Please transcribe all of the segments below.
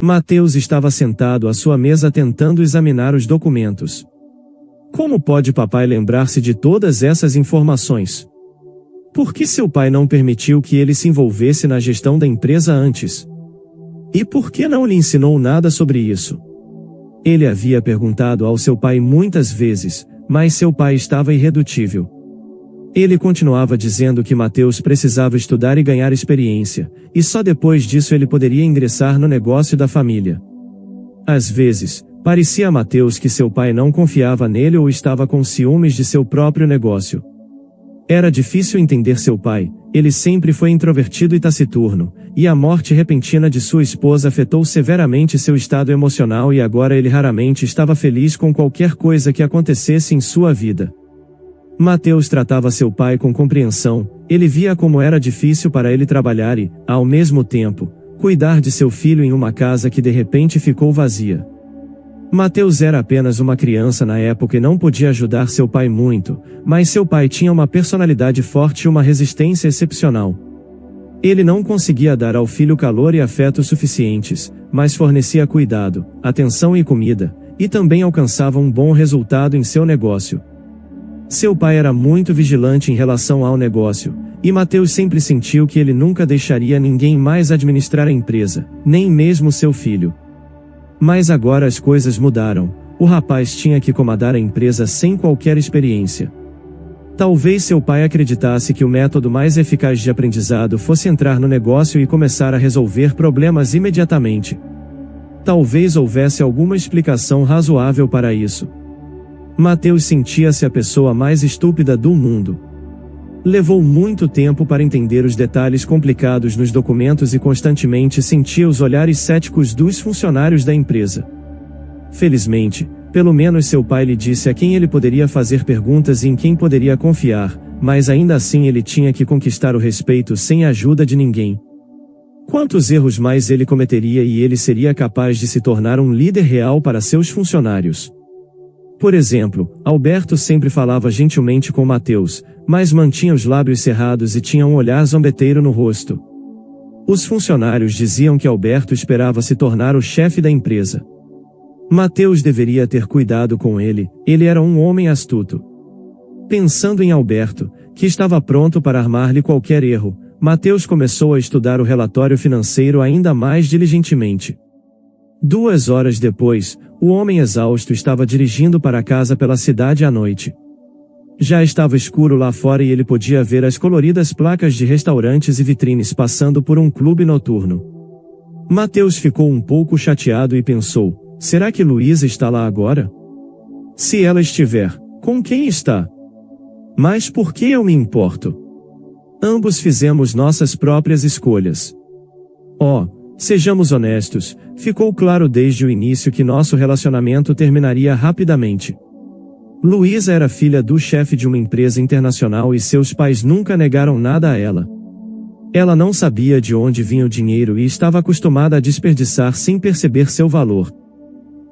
Mateus estava sentado à sua mesa tentando examinar os documentos. Como pode papai lembrar-se de todas essas informações? Por que seu pai não permitiu que ele se envolvesse na gestão da empresa antes? E por que não lhe ensinou nada sobre isso? Ele havia perguntado ao seu pai muitas vezes, mas seu pai estava irredutível. Ele continuava dizendo que Mateus precisava estudar e ganhar experiência, e só depois disso ele poderia ingressar no negócio da família. Às vezes, parecia a Mateus que seu pai não confiava nele ou estava com ciúmes de seu próprio negócio. Era difícil entender seu pai, ele sempre foi introvertido e taciturno, e a morte repentina de sua esposa afetou severamente seu estado emocional e agora ele raramente estava feliz com qualquer coisa que acontecesse em sua vida. Mateus tratava seu pai com compreensão, ele via como era difícil para ele trabalhar e, ao mesmo tempo, cuidar de seu filho em uma casa que de repente ficou vazia. Mateus era apenas uma criança na época e não podia ajudar seu pai muito, mas seu pai tinha uma personalidade forte e uma resistência excepcional. Ele não conseguia dar ao filho calor e afeto suficientes, mas fornecia cuidado, atenção e comida, e também alcançava um bom resultado em seu negócio. Seu pai era muito vigilante em relação ao negócio, e Mateus sempre sentiu que ele nunca deixaria ninguém mais administrar a empresa, nem mesmo seu filho. Mas agora as coisas mudaram, o rapaz tinha que comandar a empresa sem qualquer experiência. Talvez seu pai acreditasse que o método mais eficaz de aprendizado fosse entrar no negócio e começar a resolver problemas imediatamente. Talvez houvesse alguma explicação razoável para isso. Mateus sentia-se a pessoa mais estúpida do mundo. Levou muito tempo para entender os detalhes complicados nos documentos e constantemente sentia os olhares céticos dos funcionários da empresa. Felizmente, pelo menos seu pai lhe disse a quem ele poderia fazer perguntas e em quem poderia confiar, mas ainda assim ele tinha que conquistar o respeito sem a ajuda de ninguém. Quantos erros mais ele cometeria e ele seria capaz de se tornar um líder real para seus funcionários? Por exemplo, Alberto sempre falava gentilmente com Mateus, mas mantinha os lábios cerrados e tinha um olhar zombeteiro no rosto. Os funcionários diziam que Alberto esperava se tornar o chefe da empresa. Mateus deveria ter cuidado com ele era um homem astuto. Pensando em Alberto, que estava pronto para armar-lhe qualquer erro, Mateus começou a estudar o relatório financeiro ainda mais diligentemente. 2 horas depois, o homem exausto estava dirigindo para casa pela cidade à noite. Já estava escuro lá fora e ele podia ver as coloridas placas de restaurantes e vitrines passando por um clube noturno. Mateus ficou um pouco chateado e pensou, será que Luísa está lá agora? Se ela estiver, com quem está? Mas por que eu me importo? Ambos fizemos nossas próprias escolhas. Sejamos honestos, ficou claro desde o início que nosso relacionamento terminaria rapidamente. Luísa era filha do chefe de uma empresa internacional e seus pais nunca negaram nada a ela. Ela não sabia de onde vinha o dinheiro e estava acostumada a desperdiçar sem perceber seu valor.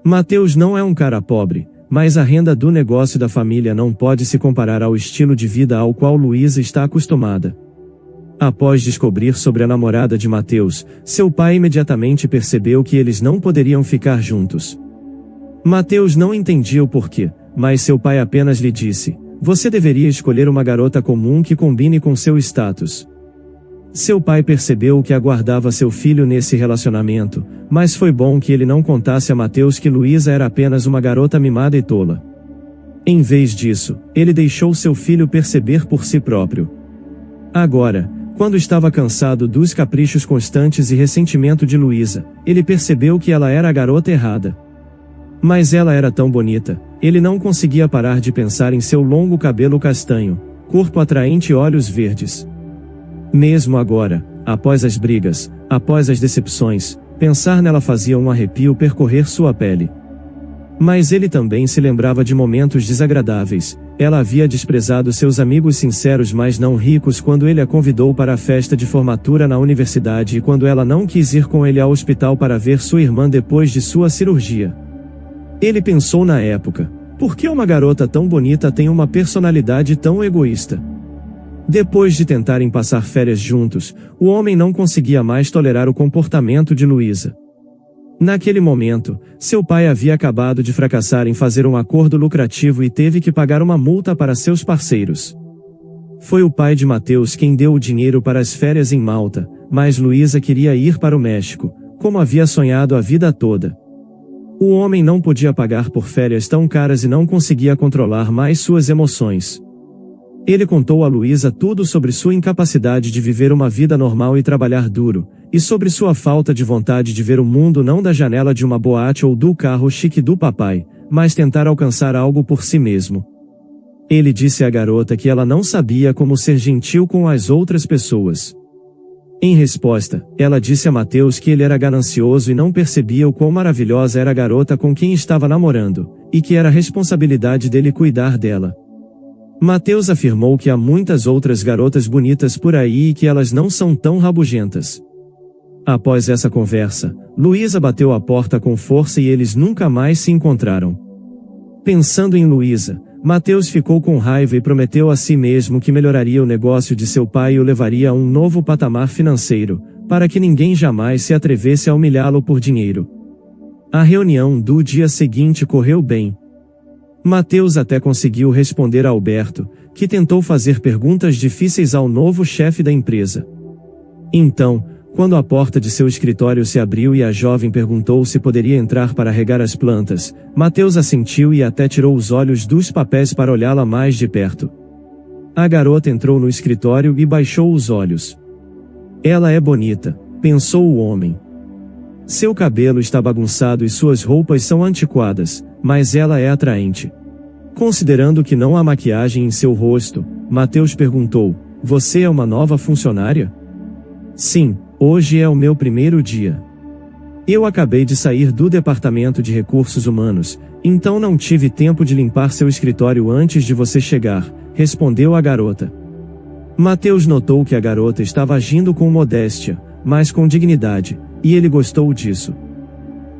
Mateus não é um cara pobre, mas a renda do negócio da família não pode se comparar ao estilo de vida ao qual Luísa está acostumada. Após descobrir sobre a namorada de Mateus, seu pai imediatamente percebeu que eles não poderiam ficar juntos. Mateus não entendia o porquê, mas seu pai apenas lhe disse, você deveria escolher uma garota comum que combine com seu status. Seu pai percebeu o que aguardava seu filho nesse relacionamento, mas foi bom que ele não contasse a Mateus que Luísa era apenas uma garota mimada e tola. Em vez disso, ele deixou seu filho perceber por si próprio. Agora, quando estava cansado dos caprichos constantes e ressentimento de Luísa, ele percebeu que ela era a garota errada. Mas ela era tão bonita, ele não conseguia parar de pensar em seu longo cabelo castanho, corpo atraente e olhos verdes. Mesmo agora, após as brigas, após as decepções, pensar nela fazia um arrepio percorrer sua pele. Mas ele também se lembrava de momentos desagradáveis. Ela havia desprezado seus amigos sinceros mas não ricos quando ele a convidou para a festa de formatura na universidade e quando ela não quis ir com ele ao hospital para ver sua irmã depois de sua cirurgia. Ele pensou na época, por que uma garota tão bonita tem uma personalidade tão egoísta? Depois de tentarem passar férias juntos, o homem não conseguia mais tolerar o comportamento de Luísa. Naquele momento, seu pai havia acabado de fracassar em fazer um acordo lucrativo e teve que pagar uma multa para seus parceiros. Foi o pai de Mateus quem deu o dinheiro para as férias em Malta, mas Luísa queria ir para o México, como havia sonhado a vida toda. O homem não podia pagar por férias tão caras e não conseguia controlar mais suas emoções. Ele contou a Luísa tudo sobre sua incapacidade de viver uma vida normal e trabalhar duro, e sobre sua falta de vontade de ver o mundo não da janela de uma boate ou do carro chique do papai, mas tentar alcançar algo por si mesmo. Ele disse à garota que ela não sabia como ser gentil com as outras pessoas. Em resposta, ela disse a Mateus que ele era ganancioso e não percebia o quão maravilhosa era a garota com quem estava namorando, e que era responsabilidade dele cuidar dela. Mateus afirmou que há muitas outras garotas bonitas por aí e que elas não são tão rabugentas. Após essa conversa, Luísa bateu a porta com força e eles nunca mais se encontraram. Pensando em Luísa, Mateus ficou com raiva e prometeu a si mesmo que melhoraria o negócio de seu pai e o levaria a um novo patamar financeiro, para que ninguém jamais se atrevesse a humilhá-lo por dinheiro. A reunião do dia seguinte correu bem. Mateus até conseguiu responder a Alberto, que tentou fazer perguntas difíceis ao novo chefe da empresa. Então, quando a porta de seu escritório se abriu e a jovem perguntou se poderia entrar para regar as plantas, Mateus assentiu e até tirou os olhos dos papéis para olhá-la mais de perto. A garota entrou no escritório e baixou os olhos. Ela é bonita, pensou o homem. Seu cabelo está bagunçado e suas roupas são antiquadas, mas ela é atraente. Considerando que não há maquiagem em seu rosto, Mateus perguntou: "Você é uma nova funcionária?" "Sim, hoje é o meu primeiro dia. Eu acabei de sair do departamento de recursos humanos, então não tive tempo de limpar seu escritório antes de você chegar", respondeu a garota. Mateus notou que a garota estava agindo com modéstia, mas com dignidade, e ele gostou disso.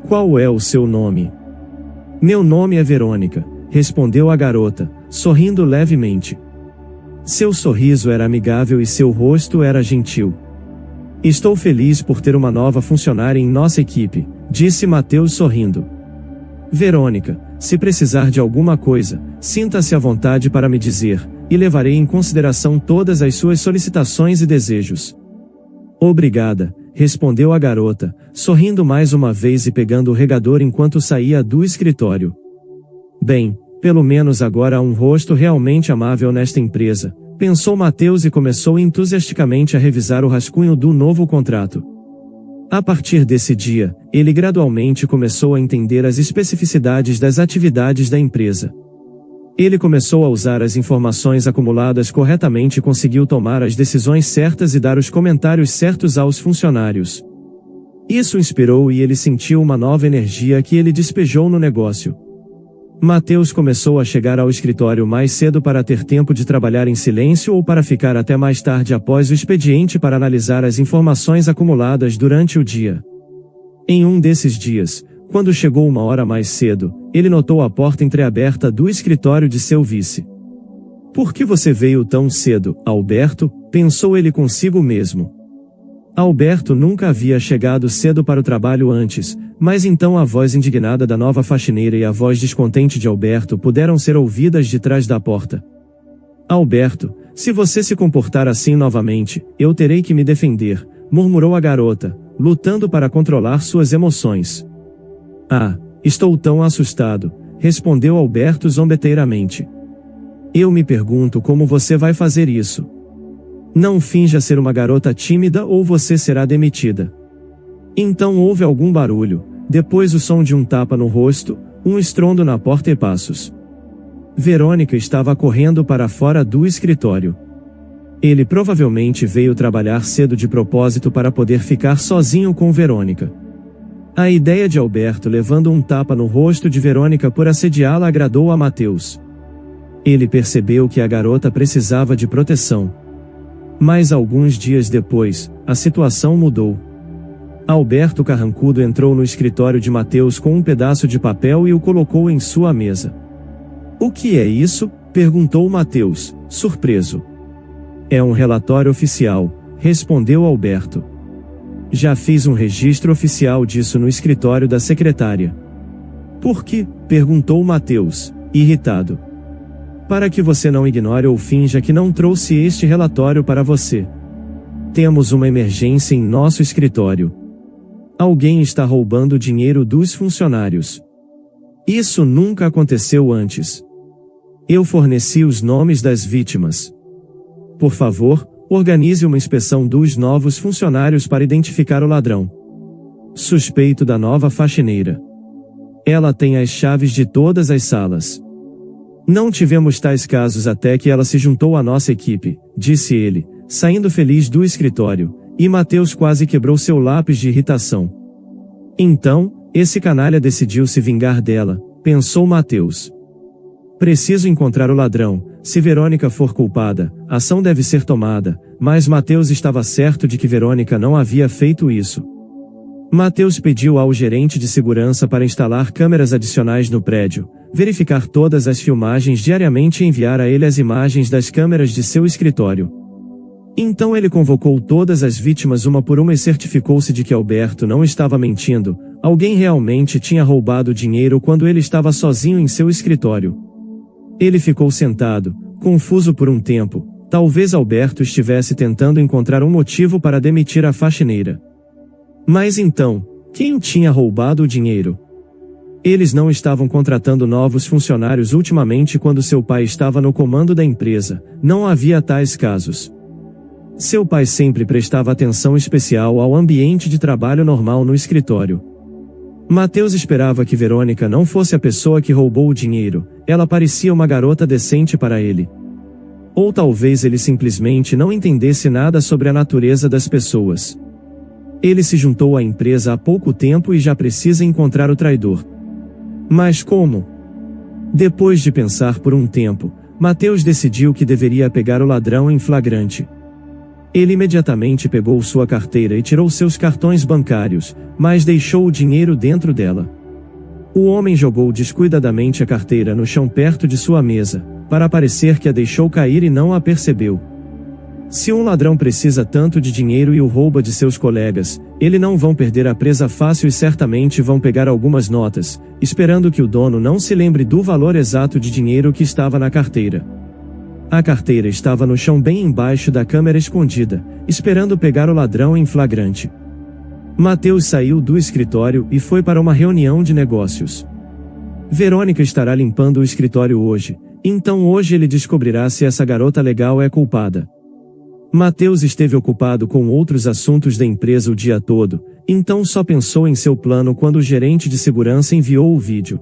"Qual é o seu nome?" "Meu nome é Verônica", respondeu a garota, sorrindo levemente. Seu sorriso era amigável e seu rosto era gentil. "Estou feliz por ter uma nova funcionária em nossa equipe", disse Mateus sorrindo. "Verônica, se precisar de alguma coisa, sinta-se à vontade para me dizer, e levarei em consideração todas as suas solicitações e desejos." "Obrigada", respondeu a garota, sorrindo mais uma vez e pegando o regador enquanto saía do escritório. "Bem, pelo menos agora há um rosto realmente amável nesta empresa", pensou Mateus e começou entusiasticamente a revisar o rascunho do novo contrato. A partir desse dia, ele gradualmente começou a entender as especificidades das atividades da empresa. Ele começou a usar as informações acumuladas corretamente e conseguiu tomar as decisões certas e dar os comentários certos aos funcionários. Isso inspirou e ele sentiu uma nova energia que ele despejou no negócio. Mateus começou a chegar ao escritório mais cedo para ter tempo de trabalhar em silêncio ou para ficar até mais tarde após o expediente para analisar as informações acumuladas durante o dia. Em um desses dias, quando chegou uma hora mais cedo, ele notou a porta entreaberta do escritório de seu vice. "Por que você veio tão cedo, Alberto?", pensou ele consigo mesmo. Alberto nunca havia chegado cedo para o trabalho antes, mas então a voz indignada da nova faxineira e a voz descontente de Alberto puderam ser ouvidas de trás da porta. "Alberto, se você se comportar assim novamente, eu terei que me defender", murmurou a garota, lutando para controlar suas emoções. "Ah, estou tão assustado", respondeu Alberto zombeteiramente. "Eu me pergunto como você vai fazer isso. Não finja ser uma garota tímida ou você será demitida." Então houve algum barulho, depois o som de um tapa no rosto, um estrondo na porta e passos. Verônica estava correndo para fora do escritório. Ele provavelmente veio trabalhar cedo de propósito para poder ficar sozinho com Verônica. A ideia de Alberto levando um tapa no rosto de Verônica por assediá-la agradou a Mateus. Ele percebeu que a garota precisava de proteção. Mas alguns dias depois, a situação mudou. Alberto Carrancudo entrou no escritório de Mateus com um pedaço de papel e o colocou em sua mesa. "O que é isso?", perguntou Mateus, surpreso. "É um relatório oficial", respondeu Alberto. Já fiz um registro oficial disso no escritório da secretária. Por quê? Perguntou Mateus, irritado. Para que você não ignore ou finja que não trouxe este relatório para você. Temos uma emergência em nosso escritório. Alguém está roubando dinheiro dos funcionários. Isso nunca aconteceu antes. Eu forneci os nomes das vítimas. Por favor, organize uma inspeção dos novos funcionários para identificar o ladrão. Suspeito da nova faxineira. Ela tem as chaves de todas as salas. Não tivemos tais casos até que ela se juntou à nossa equipe, disse ele, saindo feliz do escritório, e Mateus quase quebrou seu lápis de irritação. Então, esse canalha decidiu se vingar dela, pensou Mateus. Preciso encontrar o ladrão, se Verônica for culpada, a ação deve ser tomada, mas Mateus estava certo de que Verônica não havia feito isso. Mateus pediu ao gerente de segurança para instalar câmeras adicionais no prédio, verificar todas as filmagens diariamente e enviar a ele as imagens das câmeras de seu escritório. Então ele convocou todas as vítimas uma por uma e certificou-se de que Alberto não estava mentindo, alguém realmente tinha roubado dinheiro quando ele estava sozinho em seu escritório. Ele ficou sentado, confuso por um tempo, talvez Alberto estivesse tentando encontrar um motivo para demitir a faxineira. Mas então, quem tinha roubado o dinheiro? Eles não estavam contratando novos funcionários ultimamente quando seu pai estava no comando da empresa, não havia tais casos. Seu pai sempre prestava atenção especial ao ambiente de trabalho normal no escritório. Mateus esperava que Verônica não fosse a pessoa que roubou o dinheiro, ela parecia uma garota decente para ele. Ou talvez ele simplesmente não entendesse nada sobre a natureza das pessoas. Ele se juntou à empresa há pouco tempo e já precisa encontrar o traidor. Mas como? Depois de pensar por um tempo, Mateus decidiu que deveria pegar o ladrão em flagrante. Ele imediatamente pegou sua carteira e tirou seus cartões bancários, mas deixou o dinheiro dentro dela. O homem jogou descuidadamente a carteira no chão perto de sua mesa, para parecer que a deixou cair e não a percebeu. Se um ladrão precisa tanto de dinheiro e o rouba de seus colegas, eles não vão perder a presa fácil e certamente vão pegar algumas notas, esperando que o dono não se lembre do valor exato de dinheiro que estava na carteira. A carteira estava no chão bem embaixo da câmera escondida, esperando pegar o ladrão em flagrante. Mateus saiu do escritório e foi para uma reunião de negócios. Verônica estará limpando o escritório hoje, então hoje ele descobrirá se essa garota legal é culpada. Mateus esteve ocupado com outros assuntos da empresa o dia todo, então só pensou em seu plano quando o gerente de segurança enviou o vídeo.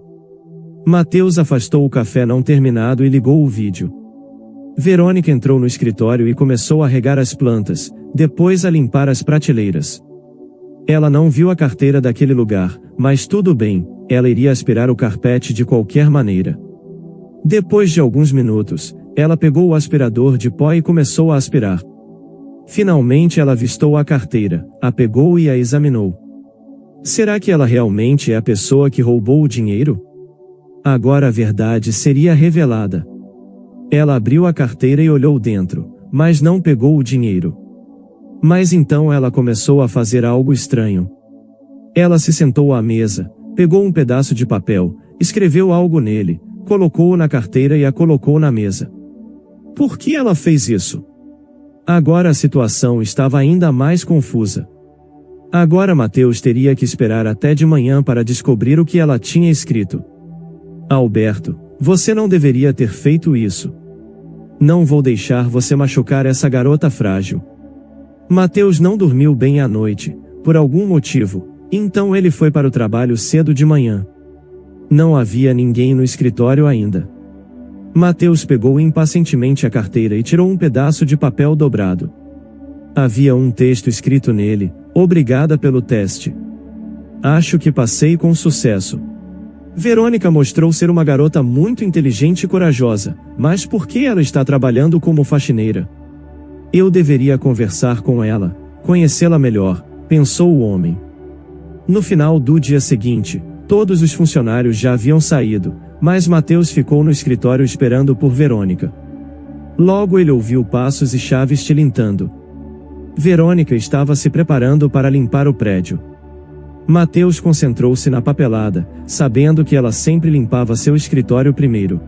Mateus afastou o café não terminado e ligou o vídeo. Verônica entrou no escritório e começou a regar as plantas, depois a limpar as prateleiras. Ela não viu a carteira daquele lugar, mas tudo bem, ela iria aspirar o carpete de qualquer maneira. Depois de alguns minutos, ela pegou o aspirador de pó e começou a aspirar. Finalmente ela avistou a carteira, a pegou e a examinou. Será que ela realmente é a pessoa que roubou o dinheiro? Agora a verdade seria revelada. Ela abriu a carteira e olhou dentro, mas não pegou o dinheiro. Mas então ela começou a fazer algo estranho. Ela se sentou à mesa, pegou um pedaço de papel, escreveu algo nele, colocou-o na carteira e a colocou na mesa. Por que ela fez isso? Agora a situação estava ainda mais confusa. Agora Mateus teria que esperar até de manhã para descobrir o que ela tinha escrito. Alberto, você não deveria ter feito isso. Não vou deixar você machucar essa garota frágil. Mateus não dormiu bem à noite, por algum motivo, então ele foi para o trabalho cedo de manhã. Não havia ninguém no escritório ainda. Mateus pegou impacientemente a carteira e tirou um pedaço de papel dobrado. Havia um texto escrito nele: obrigada pelo teste. Acho que passei com sucesso. Verônica mostrou ser uma garota muito inteligente e corajosa, mas por que ela está trabalhando como faxineira? Eu deveria conversar com ela, conhecê-la melhor, pensou o homem. No final do dia seguinte, todos os funcionários já haviam saído, mas Mateus ficou no escritório esperando por Verônica. Logo ele ouviu passos e chaves tilintando. Verônica estava se preparando para limpar o prédio. Mateus concentrou-se na papelada, sabendo que ela sempre limpava seu escritório primeiro.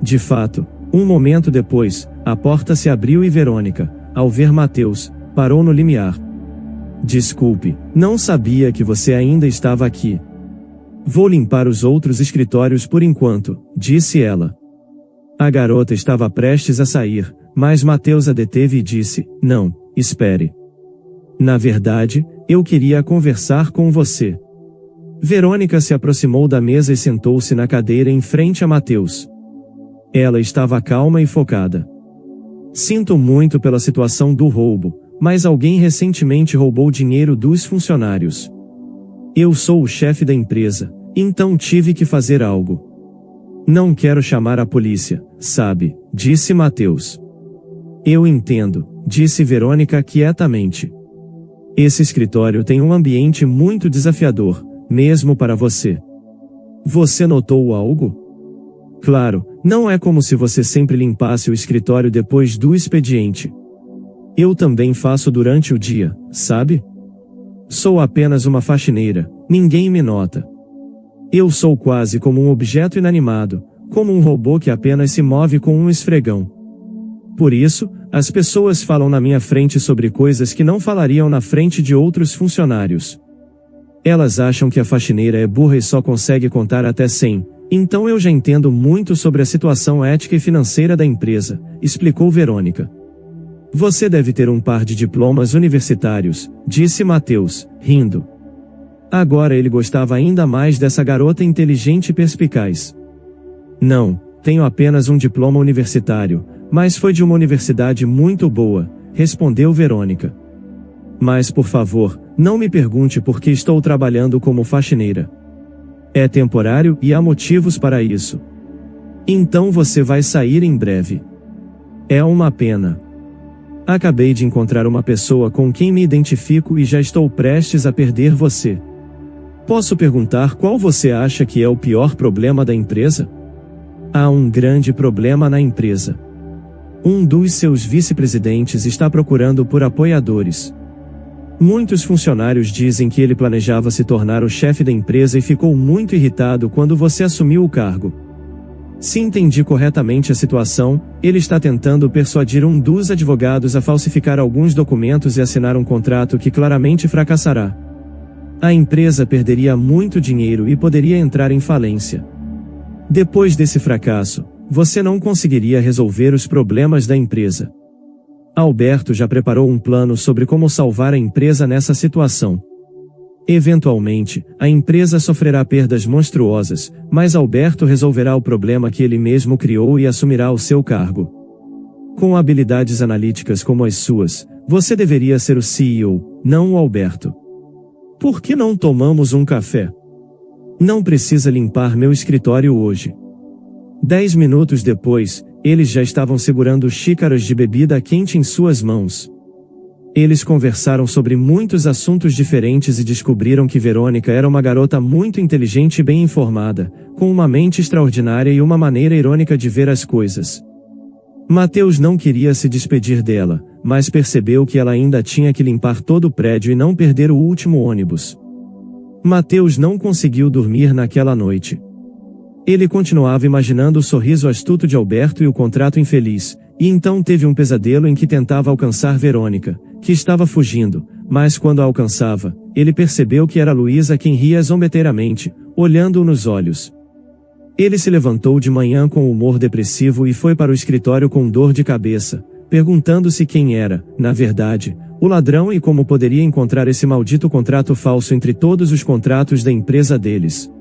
De fato, um momento depois, a porta se abriu e Verônica, ao ver Mateus, parou no limiar. Desculpe, não sabia que você ainda estava aqui. Vou limpar os outros escritórios por enquanto, disse ela. A garota estava prestes a sair, mas Mateus a deteve e disse, não, espere. Na verdade, eu queria conversar com você. Verônica se aproximou da mesa e sentou-se na cadeira em frente a Mateus. Ela estava calma e focada. Sinto muito pela situação do roubo, mas alguém recentemente roubou dinheiro dos funcionários. Eu sou o chefe da empresa, então tive que fazer algo. Não quero chamar a polícia, sabe, disse Mateus. Eu entendo, disse Verônica quietamente. Esse escritório tem um ambiente muito desafiador, mesmo para você. Você notou algo? Claro, não é como se você sempre limpasse o escritório depois do expediente. Eu também faço durante o dia, sabe? Sou apenas uma faxineira, ninguém me nota. Eu sou quase como um objeto inanimado, como um robô que apenas se move com um esfregão. Por isso, as pessoas falam na minha frente sobre coisas que não falariam na frente de outros funcionários. Elas acham que a faxineira é burra e só consegue contar até 100, então eu já entendo muito sobre a situação ética e financeira da empresa, explicou Verônica. Você deve ter um par de diplomas universitários, disse Mateus, rindo. Agora ele gostava ainda mais dessa garota inteligente e perspicaz. Não, tenho apenas um diploma universitário, mas foi de uma universidade muito boa, respondeu Verônica. Mas por favor, não me pergunte por que estou trabalhando como faxineira. É temporário e há motivos para isso. Então você vai sair em breve. É uma pena. Acabei de encontrar uma pessoa com quem me identifico e já estou prestes a perder você. Posso perguntar qual você acha que é o pior problema da empresa? Há um grande problema na empresa. Um dos seus vice-presidentes está procurando por apoiadores. Muitos funcionários dizem que ele planejava se tornar o chefe da empresa e ficou muito irritado quando você assumiu o cargo. Se entendi corretamente a situação, ele está tentando persuadir um dos advogados a falsificar alguns documentos e assinar um contrato que claramente fracassará. A empresa perderia muito dinheiro e poderia entrar em falência. Depois desse fracasso, você não conseguiria resolver os problemas da empresa. Alberto já preparou um plano sobre como salvar a empresa nessa situação. Eventualmente, a empresa sofrerá perdas monstruosas, mas Alberto resolverá o problema que ele mesmo criou e assumirá o seu cargo. Com habilidades analíticas como as suas, você deveria ser o CEO, não o Alberto. Por que não tomamos um café? Não precisa limpar meu escritório hoje. 10 minutos depois, eles já estavam segurando xícaras de bebida quente em suas mãos. Eles conversaram sobre muitos assuntos diferentes e descobriram que Verônica era uma garota muito inteligente e bem informada, com uma mente extraordinária e uma maneira irônica de ver as coisas. Mateus não queria se despedir dela, mas percebeu que ela ainda tinha que limpar todo o prédio e não perder o último ônibus. Mateus não conseguiu dormir naquela noite. Ele continuava imaginando o sorriso astuto de Alberto e o contrato infeliz, e então teve um pesadelo em que tentava alcançar Verônica, que estava fugindo, mas quando a alcançava, ele percebeu que era Luísa quem ria zombeteiramente, olhando-o nos olhos. Ele se levantou de manhã com humor depressivo e foi para o escritório com dor de cabeça, perguntando-se quem era, na verdade, o ladrão e como poderia encontrar esse maldito contrato falso entre todos os contratos da empresa deles.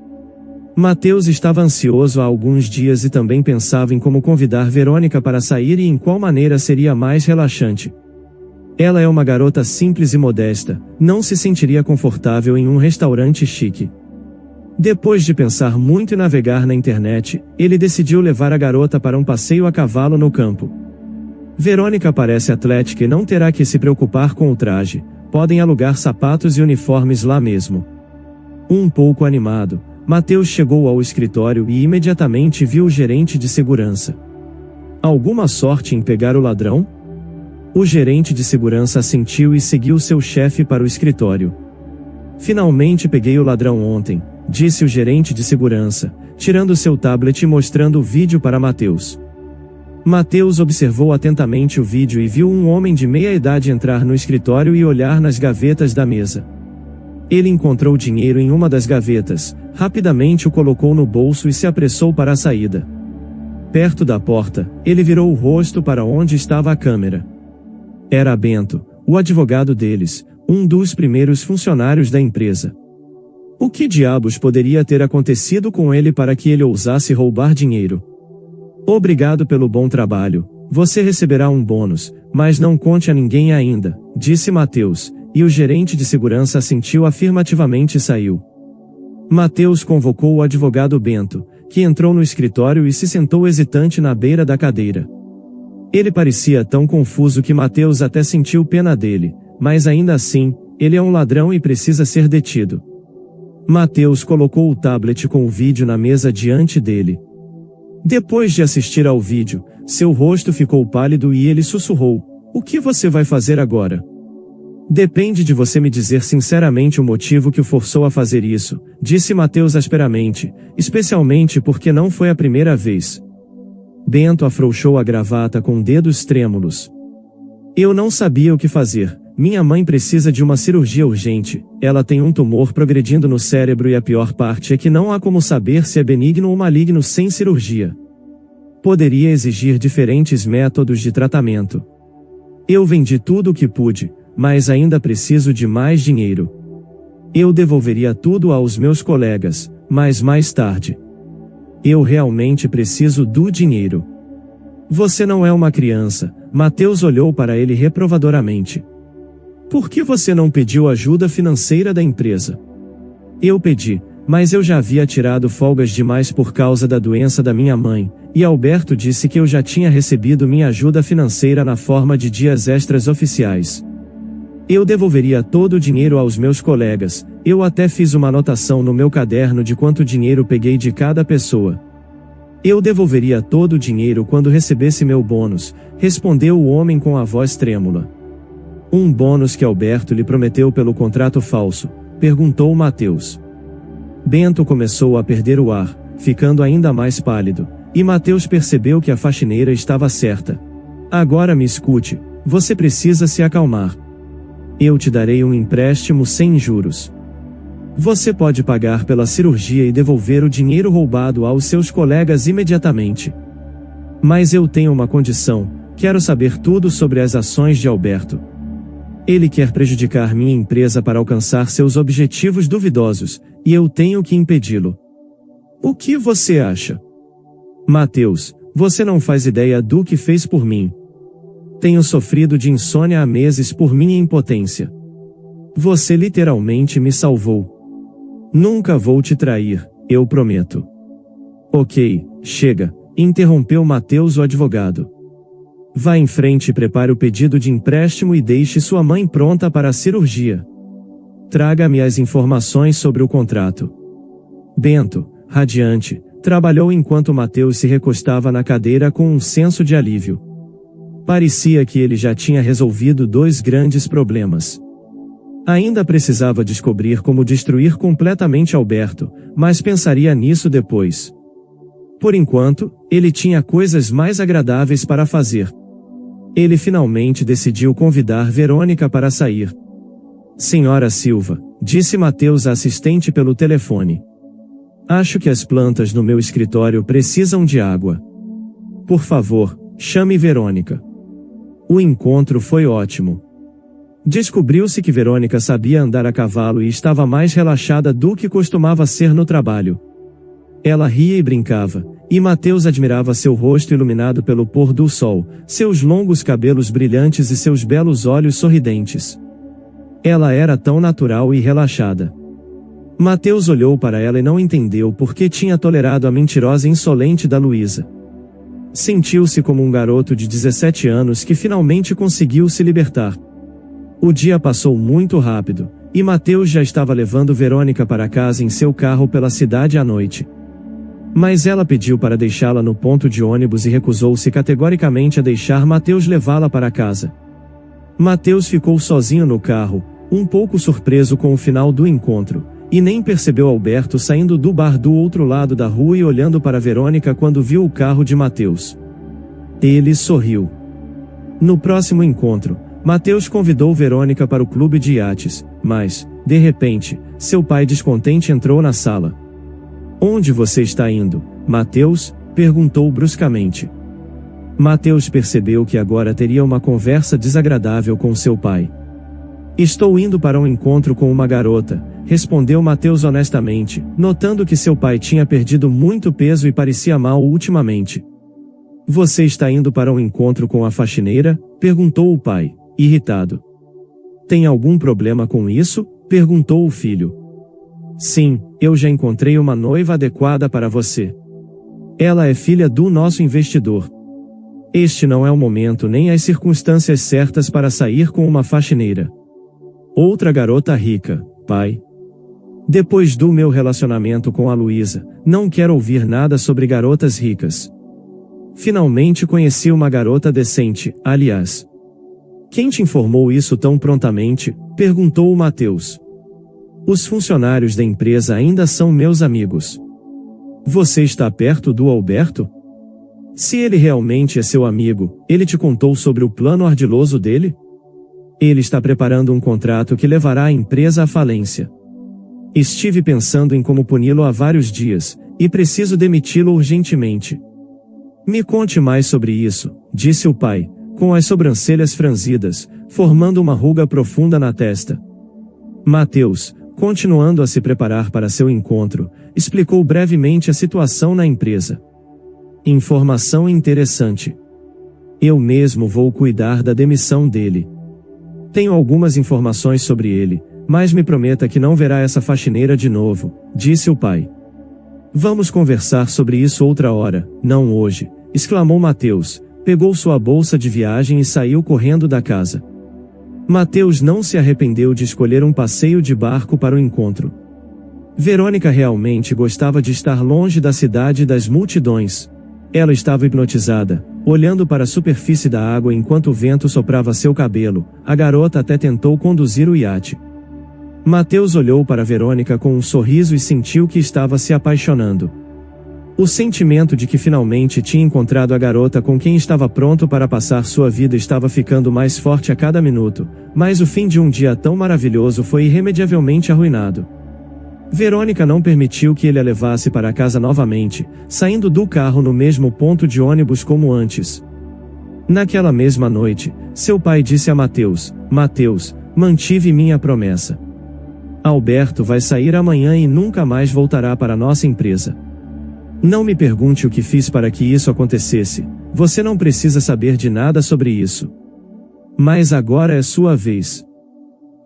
Mateus estava ansioso há alguns dias e também pensava em como convidar Verônica para sair e em qual maneira seria mais relaxante. Ela é uma garota simples e modesta, não se sentiria confortável em um restaurante chique. Depois de pensar muito e navegar na internet, ele decidiu levar a garota para um passeio a cavalo no campo. Verônica parece atlética e não terá que se preocupar com o traje, podem alugar sapatos e uniformes lá mesmo. Um pouco animado, Mateus chegou ao escritório e imediatamente viu o gerente de segurança. Alguma sorte em pegar o ladrão? O gerente de segurança assentiu e seguiu seu chefe para o escritório. Finalmente peguei o ladrão ontem, disse o gerente de segurança, tirando seu tablet e mostrando o vídeo para Mateus. Mateus observou atentamente o vídeo e viu um homem de meia idade entrar no escritório e olhar nas gavetas da mesa. Ele encontrou dinheiro em uma das gavetas, rapidamente o colocou no bolso e se apressou para a saída. Perto da porta, ele virou o rosto para onde estava a câmera. Era Bento, o advogado deles, um dos primeiros funcionários da empresa. O que diabos poderia ter acontecido com ele para que ele ousasse roubar dinheiro? Obrigado pelo bom trabalho, você receberá um bônus, mas não conte a ninguém ainda, disse Mateus, e o gerente de segurança assentiu afirmativamente e saiu. Mateus convocou o advogado Bento, que entrou no escritório e se sentou hesitante na beira da cadeira. Ele parecia tão confuso que Mateus até sentiu pena dele, mas ainda assim, ele é um ladrão e precisa ser detido. Mateus colocou o tablet com o vídeo na mesa diante dele. Depois de assistir ao vídeo, seu rosto ficou pálido e ele sussurrou: "O que você vai fazer agora?" "Depende de você me dizer sinceramente o motivo que o forçou a fazer isso", disse Mateus asperamente, especialmente porque não foi a primeira vez. Bento afrouxou a gravata com dedos trêmulos. "Eu não sabia o que fazer. Minha mãe precisa de uma cirurgia urgente, ela tem um tumor progredindo no cérebro e a pior parte é que não há como saber se é benigno ou maligno sem cirurgia. Poderia exigir diferentes métodos de tratamento. Eu vendi tudo o que pude, mas ainda preciso de mais dinheiro. Eu devolveria tudo aos meus colegas, mas mais tarde. Eu realmente preciso do dinheiro." "Você não é uma criança", Mateus olhou para ele reprovadoramente. "Por que você não pediu ajuda financeira da empresa?" "Eu pedi, mas eu já havia tirado folgas demais por causa da doença da minha mãe, e Alberto disse que eu já tinha recebido minha ajuda financeira na forma de dias extras oficiais. Eu devolveria todo o dinheiro aos meus colegas, eu até fiz uma anotação no meu caderno de quanto dinheiro peguei de cada pessoa. Eu devolveria todo o dinheiro quando recebesse meu bônus", respondeu o homem com a voz trêmula. "Um bônus que Alberto lhe prometeu pelo contrato falso?", perguntou Mateus. Bento começou a perder o ar, ficando ainda mais pálido, e Mateus percebeu que a faxineira estava certa. "Agora me escute, você precisa se acalmar. Eu te darei um empréstimo sem juros. Você pode pagar pela cirurgia e devolver o dinheiro roubado aos seus colegas imediatamente. Mas eu tenho uma condição: quero saber tudo sobre as ações de Alberto. Ele quer prejudicar minha empresa para alcançar seus objetivos duvidosos, e eu tenho que impedi-lo. O que você acha?" "Mateus, você não faz ideia do que fez por mim. Tenho sofrido de insônia há meses por minha impotência. Você literalmente me salvou. Nunca vou te trair, eu prometo." "Ok, chega", interrompeu Mateus o advogado. "Vá em frente e prepare o pedido de empréstimo e deixe sua mãe pronta para a cirurgia. Traga-me as informações sobre o contrato." Bento, radiante, trabalhou enquanto Mateus se recostava na cadeira com um senso de alívio. Parecia que ele já tinha resolvido 2 grandes problemas. Ainda precisava descobrir como destruir completamente Alberto, mas pensaria nisso depois. Por enquanto, ele tinha coisas mais agradáveis para fazer. Ele finalmente decidiu convidar Verônica para sair. "Senhora Silva", disse Mateus à assistente pelo telefone. "Acho que as plantas no meu escritório precisam de água. Por favor, chame Verônica." O encontro foi ótimo. Descobriu-se que Verônica sabia andar a cavalo e estava mais relaxada do que costumava ser no trabalho. Ela ria e brincava, e Mateus admirava seu rosto iluminado pelo pôr do sol, seus longos cabelos brilhantes e seus belos olhos sorridentes. Ela era tão natural e relaxada. Mateus olhou para ela e não entendeu por que tinha tolerado a mentirosa insolente da Luísa. Sentiu-se como um garoto de 17 anos que finalmente conseguiu se libertar. O dia passou muito rápido, e Mateus já estava levando Verônica para casa em seu carro pela cidade à noite. Mas ela pediu para deixá-la no ponto de ônibus e recusou-se categoricamente a deixar Mateus levá-la para casa. Mateus ficou sozinho no carro, um pouco surpreso com o final do encontro, e nem percebeu Alberto saindo do bar do outro lado da rua e olhando para Verônica quando viu o carro de Mateus. Ele sorriu. No próximo encontro, Mateus convidou Verônica para o clube de iates, mas, de repente, seu pai descontente entrou na sala. Onde você está indo, Mateus? Perguntou bruscamente. Mateus percebeu que agora teria uma conversa desagradável com seu pai. Estou indo para um encontro com uma garota, respondeu Mateus honestamente, notando que seu pai tinha perdido muito peso e parecia mal ultimamente. Você está indo para um encontro com a faxineira? Perguntou o pai, irritado. Tem algum problema com isso? Perguntou o filho. Sim, eu já encontrei uma noiva adequada para você. Ela é filha do nosso investidor. Este não é o momento nem as circunstâncias certas para sair com uma faxineira. Outra garota rica, pai. Depois do meu relacionamento com a Luísa, não quero ouvir nada sobre garotas ricas. Finalmente conheci uma garota decente, aliás. Quem te informou isso tão prontamente? Perguntou o Mateus. Os funcionários da empresa ainda são meus amigos. Você está perto do Alberto? Se ele realmente é seu amigo, ele te contou sobre o plano ardiloso dele? Ele está preparando um contrato que levará a empresa à falência. Estive pensando em como puni-lo há vários dias, e preciso demiti-lo urgentemente. Me conte mais sobre isso, disse o pai, com as sobrancelhas franzidas, formando uma ruga profunda na testa. Mateus, continuando a se preparar para seu encontro, explicou brevemente a situação na empresa. Informação interessante. Eu mesmo vou cuidar da demissão dele. Tenho algumas informações sobre ele, mas me prometa que não verá essa faxineira de novo, disse o pai. Vamos conversar sobre isso outra hora, não hoje, exclamou Mateus, pegou sua bolsa de viagem e saiu correndo da casa. Mateus não se arrependeu de escolher um passeio de barco para o encontro. Verônica realmente gostava de estar longe da cidade e das multidões. Ela estava hipnotizada, olhando para a superfície da água enquanto o vento soprava seu cabelo. A garota até tentou conduzir o iate. Mateus olhou para Verônica com um sorriso e sentiu que estava se apaixonando. O sentimento de que finalmente tinha encontrado a garota com quem estava pronto para passar sua vida estava ficando mais forte a cada minuto, mas o fim de um dia tão maravilhoso foi irremediavelmente arruinado. Verônica não permitiu que ele a levasse para casa novamente, saindo do carro no mesmo ponto de ônibus como antes. Naquela mesma noite, seu pai disse a Mateus: Mateus, mantive minha promessa. Alberto vai sair amanhã e nunca mais voltará para nossa empresa. Não me pergunte o que fiz para que isso acontecesse, você não precisa saber de nada sobre isso. Mas agora é sua vez.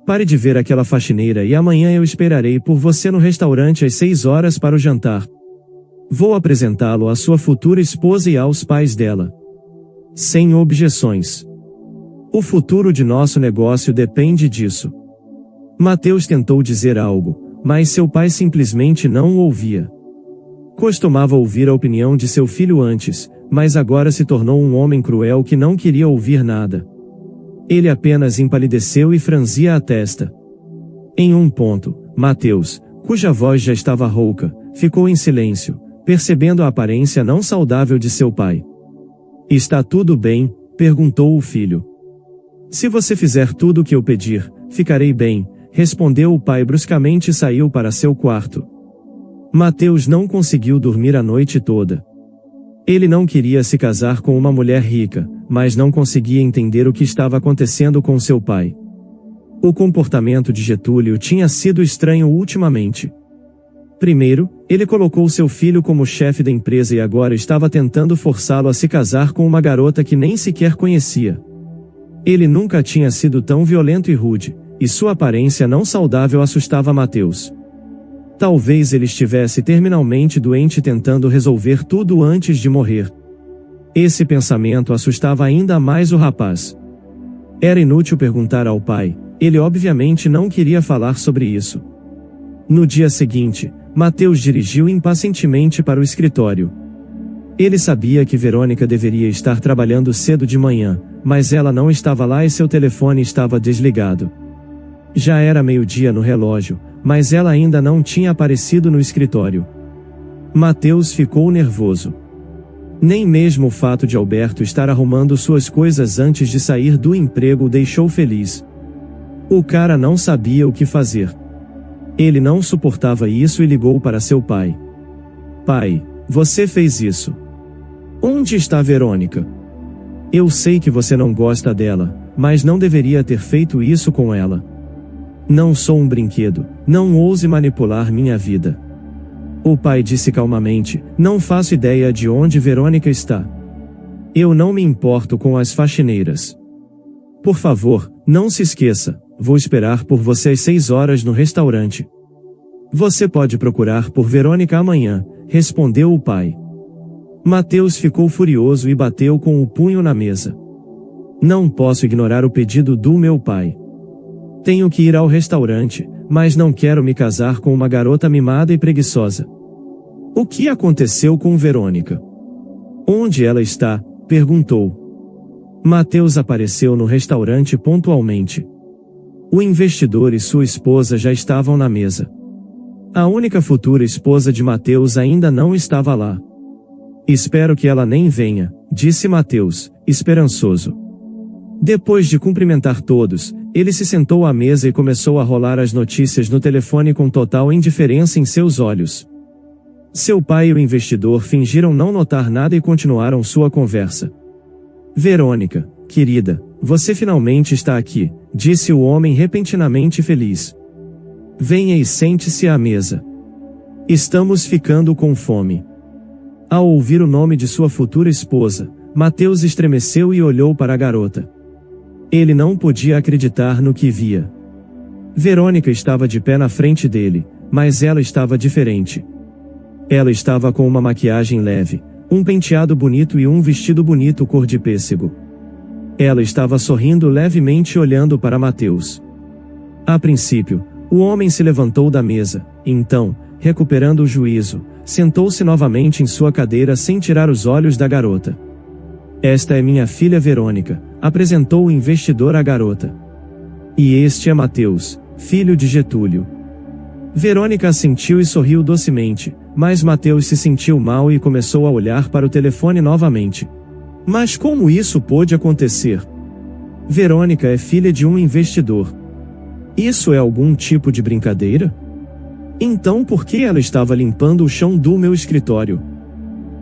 Pare de ver aquela faxineira e amanhã eu esperarei por você no restaurante às 6 horas para o jantar. Vou apresentá-lo à sua futura esposa e aos pais dela. Sem objeções. O futuro de nosso negócio depende disso. Mateus tentou dizer algo, mas seu pai simplesmente não o ouvia. Costumava ouvir a opinião de seu filho antes, mas agora se tornou um homem cruel que não queria ouvir nada. Ele apenas empalideceu e franzia a testa. Em um ponto, Mateus, cuja voz já estava rouca, ficou em silêncio, percebendo a aparência não saudável de seu pai. Está tudo bem? Perguntou o filho. Se você fizer tudo o que eu pedir, ficarei bem, respondeu o pai bruscamente e saiu para seu quarto. Mateus não conseguiu dormir a noite toda. Ele não queria se casar com uma mulher rica, mas não conseguia entender o que estava acontecendo com seu pai. O comportamento de Getúlio tinha sido estranho ultimamente. Primeiro, ele colocou seu filho como chefe da empresa e agora estava tentando forçá-lo a se casar com uma garota que nem sequer conhecia. Ele nunca tinha sido tão violento e rude, e sua aparência não saudável assustava Mateus. Talvez ele estivesse terminalmente doente tentando resolver tudo antes de morrer. Esse pensamento assustava ainda mais o rapaz. Era inútil perguntar ao pai, ele obviamente não queria falar sobre isso. No dia seguinte, Mateus dirigiu impacientemente para o escritório. Ele sabia que Verônica deveria estar trabalhando cedo de manhã, mas ela não estava lá e seu telefone estava desligado. Já era meio-dia no relógio, mas ela ainda não tinha aparecido no escritório. Mateus ficou nervoso. Nem mesmo o fato de Alberto estar arrumando suas coisas antes de sair do emprego o deixou feliz. O cara não sabia o que fazer. Ele não suportava isso e ligou para seu pai. Pai, você fez isso. Onde está Verônica? Eu sei que você não gosta dela, mas não deveria ter feito isso com ela. Não sou um brinquedo, não ouse manipular minha vida. O pai disse calmamente, não faço ideia de onde Verônica está. Eu não me importo com as faxineiras. Por favor, não se esqueça, vou esperar por você às 6 horas no restaurante. Você pode procurar por Verônica amanhã, respondeu o pai. Mateus ficou furioso e bateu com o punho na mesa. Não posso ignorar o pedido do meu pai. Tenho que ir ao restaurante, mas não quero me casar com uma garota mimada e preguiçosa. O que aconteceu com Verônica? Onde ela está? Perguntou. Mateus apareceu no restaurante pontualmente. O investidor e sua esposa já estavam na mesa. A única futura esposa de Mateus ainda não estava lá. Espero que ela nem venha, disse Mateus, esperançoso. Depois de cumprimentar todos, ele se sentou à mesa e começou a rolar as notícias no telefone com total indiferença em seus olhos. Seu pai e o investidor fingiram não notar nada e continuaram sua conversa. Verônica, querida, você finalmente está aqui, disse o homem repentinamente feliz. Venha e sente-se à mesa. Estamos ficando com fome. Ao ouvir o nome de sua futura esposa, Mateus estremeceu e olhou para a garota. Ele não podia acreditar no que via. Verônica estava de pé na frente dele, mas ela estava diferente. Ela estava com uma maquiagem leve, um penteado bonito e um vestido bonito cor de pêssego. Ela estava sorrindo levemente olhando para Mateus. A princípio, o homem se levantou da mesa, então, recuperando o juízo, sentou-se novamente em sua cadeira sem tirar os olhos da garota. Esta é minha filha Verônica, apresentou o investidor à garota. E este é Mateus, filho de Getúlio. Verônica assentiu e sorriu docemente, mas Mateus se sentiu mal e começou a olhar para o telefone novamente. Mas como isso pôde acontecer? Verônica é filha de um investidor. Isso é algum tipo de brincadeira? Então por que ela estava limpando o chão do meu escritório?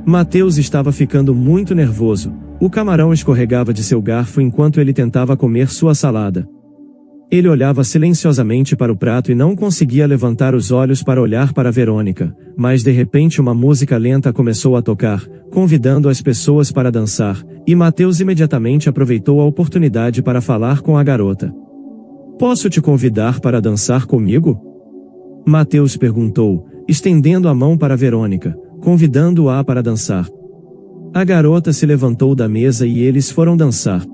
Mateus estava ficando muito nervoso. O camarão escorregava de seu garfo enquanto ele tentava comer sua salada. Ele olhava silenciosamente para o prato e não conseguia levantar os olhos para olhar para Verônica, mas de repente uma música lenta começou a tocar, convidando as pessoas para dançar, e Mateus imediatamente aproveitou a oportunidade para falar com a garota. Posso te convidar para dançar comigo? Mateus perguntou, estendendo a mão para Verônica, convidando-a para dançar. A garota se levantou da mesa e eles foram dançar.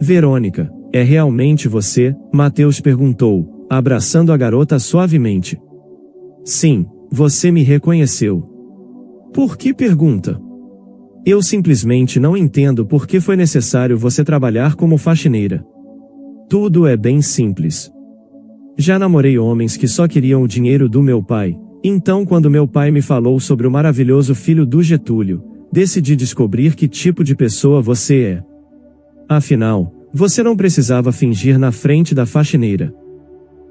Verônica, é realmente você? Mateus perguntou, abraçando a garota suavemente. Sim, você me reconheceu. Por que pergunta? Eu simplesmente não entendo por que foi necessário você trabalhar como faxineira. Tudo é bem simples. Já namorei homens que só queriam o dinheiro do meu pai, então quando meu pai me falou sobre o maravilhoso filho do Getúlio, decidi descobrir que tipo de pessoa você é. Afinal, você não precisava fingir na frente da faxineira.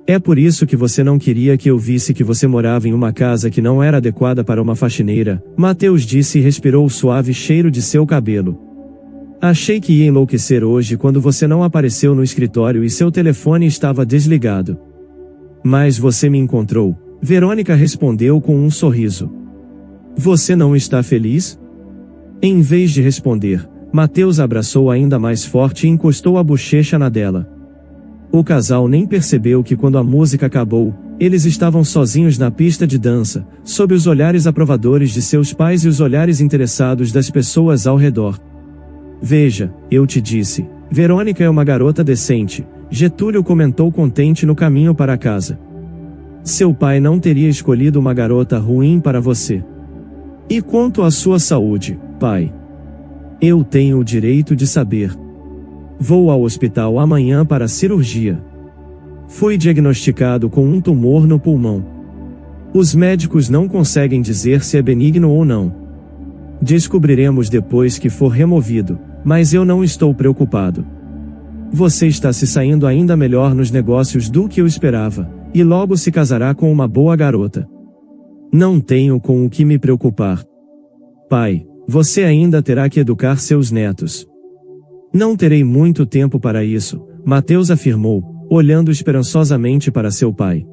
É por isso que você não queria que eu visse que você morava em uma casa que não era adequada para uma faxineira, Mateus disse e respirou o suave cheiro de seu cabelo. Achei que ia enlouquecer hoje quando você não apareceu no escritório e seu telefone estava desligado. Mas você me encontrou, Verônica respondeu com um sorriso. Você não está feliz? Em vez de responder, Mateus abraçou ainda mais forte e encostou a bochecha na dela. O casal nem percebeu que quando a música acabou, eles estavam sozinhos na pista de dança, sob os olhares aprovadores de seus pais e os olhares interessados das pessoas ao redor. Veja, eu te disse, Verônica é uma garota decente, Getúlio comentou contente no caminho para casa. Seu pai não teria escolhido uma garota ruim para você. E quanto à sua saúde, pai? Eu tenho o direito de saber. Vou ao hospital amanhã para a cirurgia. Fui diagnosticado com um tumor no pulmão. Os médicos não conseguem dizer se é benigno ou não. Descobriremos depois que for removido, mas eu não estou preocupado. Você está se saindo ainda melhor nos negócios do que eu esperava, e logo se casará com uma boa garota. Não tenho com o que me preocupar. Pai, você ainda terá que educar seus netos. Não terei muito tempo para isso, Mateus afirmou, olhando esperançosamente para seu pai.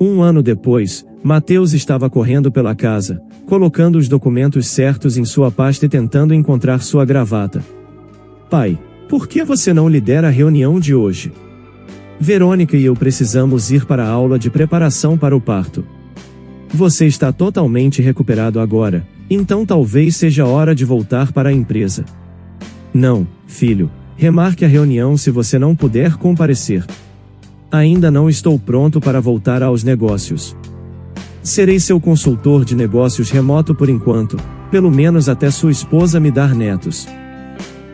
Um ano depois, Mateus estava correndo pela casa, colocando os documentos certos em sua pasta e tentando encontrar sua gravata. Pai, por que você não lidera a reunião de hoje? Verônica e eu precisamos ir para a aula de preparação para o parto. Você está totalmente recuperado agora, então talvez seja hora de voltar para a empresa. Não, filho, remarque a reunião se você não puder comparecer. Ainda não estou pronto para voltar aos negócios. Serei seu consultor de negócios remoto por enquanto, pelo menos até sua esposa me dar netos.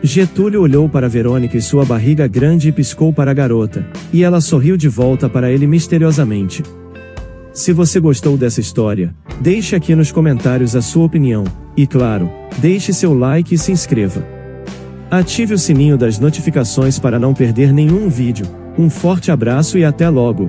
Getúlio olhou para Verônica e sua barriga grande e piscou para a garota, e ela sorriu de volta para ele misteriosamente. Se você gostou dessa história, deixe aqui nos comentários a sua opinião, e claro, deixe seu like e se inscreva. Ative o sininho das notificações para não perder nenhum vídeo. Um forte abraço e até logo!